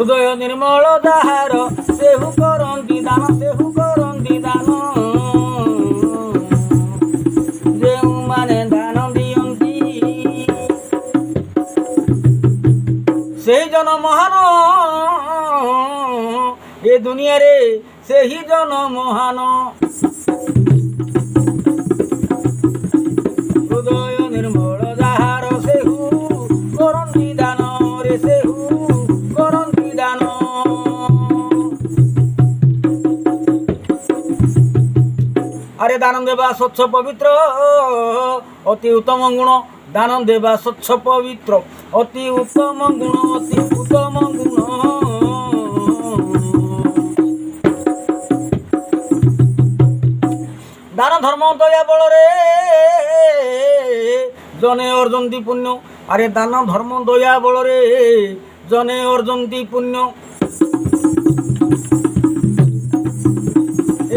ହୃଦୟ ନିର୍ମଳ ଯାହାର ସେହୁ କରନ୍ତି ଦାନ ଯେଉଁମାନେ ଦାନ ଦିଅନ୍ତି ସେହି ଜନ ମହାନ ଏ ଦୁନିଆରେ ସେହି ଜନ ମହାନ ହୃଦୟ ନିର୍ମଳ ଯାହାର ସେହୁ କରନ୍ତି ଦାନ ରେ ସେହୁ କରନ୍ତି ଦାନ আরে দান দেবা স্বচ্ছ পবিত্র অতি উত্তম গুণ দান দেবা স্বচ্ছ পবিত্র অতি উত্তম গুণ অতি উত্তম গুণ দান ধর্ম দয়া বলরে জনে অর্জন্তি পুণ্য আরে দান ধর্ম দয়া বলরে জনে অর্জন্তি পুণ্য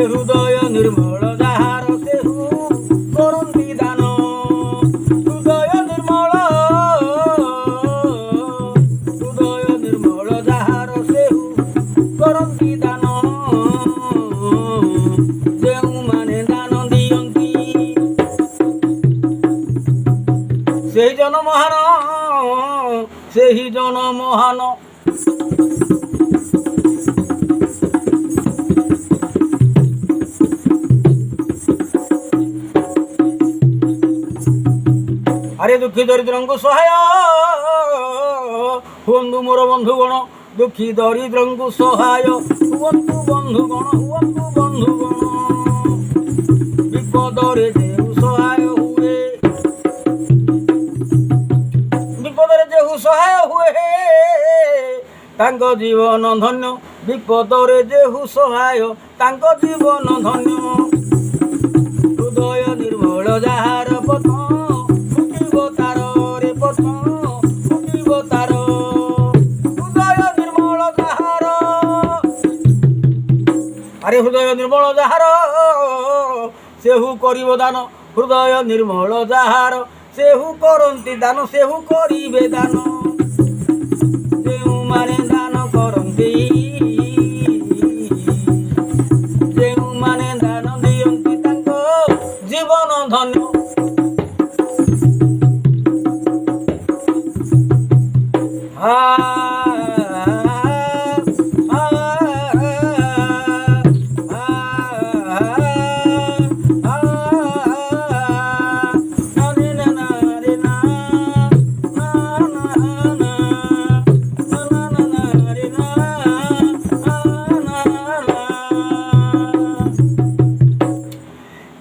হৃদয় নির্মল যাহার সেহু করন্তি দান হৃদয় নির্মল যাহার সেহু করন্তি দান ଯେଉଁମାନେ ଦାନ ଦିଅନ୍ତି ସେହି ଜନ ମହାନ ସେହି ଜନ ମହାନ আরে দুঃখী দরিদ্রଙ୍କୁ সহায় ହୁଅନ୍ତୁ ମୋର ବନ୍ଧୁଗଣ ଦୁଃଖୀ ଦରିଦ୍ରଙ୍କୁ ସହାୟ ହୁଅନ୍ତୁ ବନ୍ଧୁଗଣ ବିପଦରେ ଯେହୁ ସହାୟ ହୁଏ ତାଙ୍କ ଜୀବନ ଧନ୍ୟ ବିପଦରେ ଯେହୁ ସହାୟ ତାଙ୍କ ଜୀବନ ଧନ୍ୟ ହୃଦୟ ନିର୍ମଳ ଯାହାର ପଥ আরে হৃদয় নির্মল যাহার সেহু করিব দান হৃদয় নির্মল যাহার সেহু করন্তি দান সেহু করিবে দান ଯେଉଁମାନେ ଦାନ କରନ୍ତି ଯେଉଁମାନେ ଦାନ ଦିଅନ୍ତି ତାଙ୍କ ଜୀବନ ଧନ୍ୟ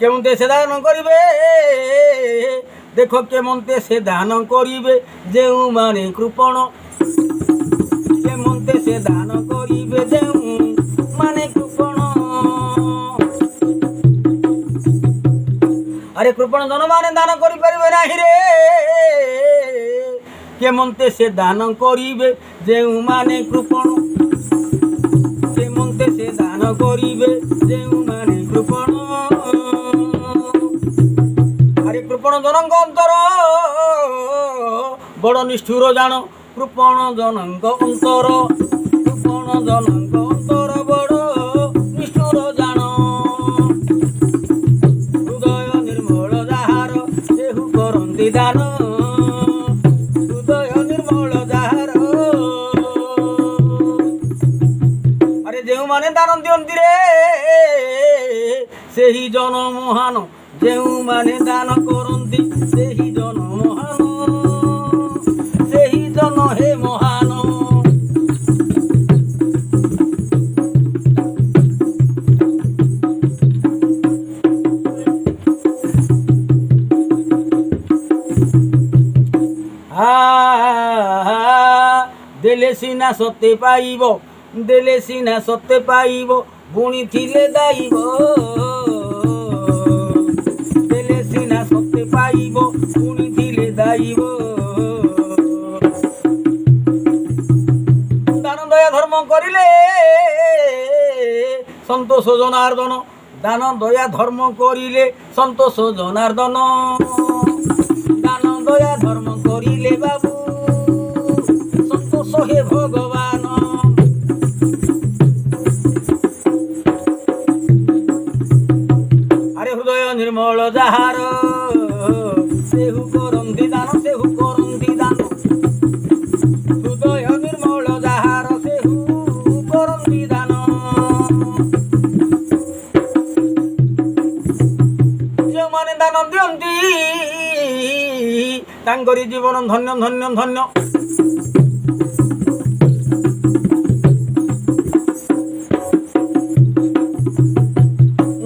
কেমতে সে দান করিবে দেখো কেমতে সে দান করিবে ଯେଉଁମାନେ কৃপণ কেমতে সে দান করিবে ଯେଉଁମାନେ কৃপণ আরে কৃপণ জনମାନେ দান করিপারিবে ନାହିଁ রে কেমতে সে দান করিবে ଯେଉଁମାନେ কৃপণ কেমতে সে দান করিবে ଯେଉଁମାନେ কৃপণ কৃপণ জনଙ୍କ অন্তর বড় নিষ্ঠুর জাণ কৃপণ জনଙ୍କ অন্তর বড় নিষ্ঠুর জাণ হৃদয় নির্মল যাহার সেহু করন্তি দান হৃদয় নির্মল যাহার আরে ଯେଉଁମାନେ ଦାନ ଦିଅନ୍ତି রে ସେହି জন মহান ଯେଉଁମାନେ ଦାନ କରନ୍ତି ସେହି জন ମହାନ ସେହି জন হে ମହାନ ଦେଲେ ସିନା ସତେ ପାଇବ ଦେଲେ ସିନା ସତେ ପାଇବ ବୁଣିଥିଲେ ଦାଇବ পাইব শুনি দিলে দাইব দান দয়া ধর্ম করিলে সন্তোষ জনার্দন দান দয়া ধর্ম করিলে সন্তোষ জনার্দন দান দয়া ধর্ম করিলে বাবু সন্তোষ হে ভগবান ସେହୁ କରନ୍ତି ଦାନ ସେହୁ କରନ୍ତି ଦାନ ହୃଦୟ ନିର୍ମଳ ଯାହାର ସେହୁ କରନ୍ତି ଦାନ। ଯେଉଁମାନେ ଦାନ ଦିଅନ୍ତି ତାଙ୍କରି ଜୀବନ ଧନ୍ୟ ଧନ୍ୟ ଧନ୍ୟ।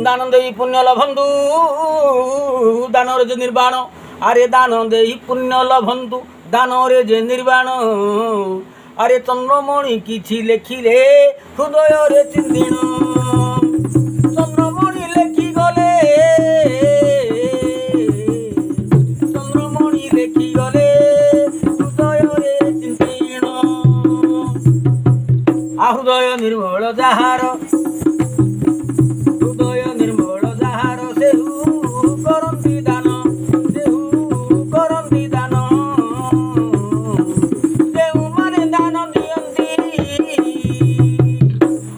ଦାନ ଦେଇ ପୁଣ୍ୟ ଲଭନ୍ତୁ ଦାନରେ ଯେ ନିର୍ବାଣ ଆରେ ଦାନ ଦେଇ ପୁଣ୍ୟ ଲଭନ୍ତୁ ଦାନରେ ଯେ ନିର୍ବାଣ ଆରେ ଚନ୍ଦ୍ରମଣି କିଛି ଲେଖିଲେ ହୃଦୟରେ ଚିନ୍ତିଣ ଚନ୍ଦ୍ରମଣି ଲେଖିଗଲେ ଚନ୍ଦ୍ରମଣି ଲେଖିଗଲେ ହୃଦୟରେ ଚିନ୍ତିଣ। ହୃଦୟ ନିର୍ମଳ ଯାହାର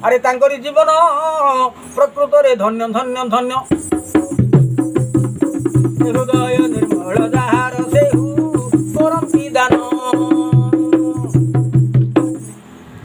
ଆରେ ତାଙ୍କରି ଜୀବନ ପ୍ରକୃତରେ ଧନ୍ୟ ଧନ୍ୟ ଧନ୍ୟ। ହୃଦୟ ନିର୍ମଳ ଯାହାର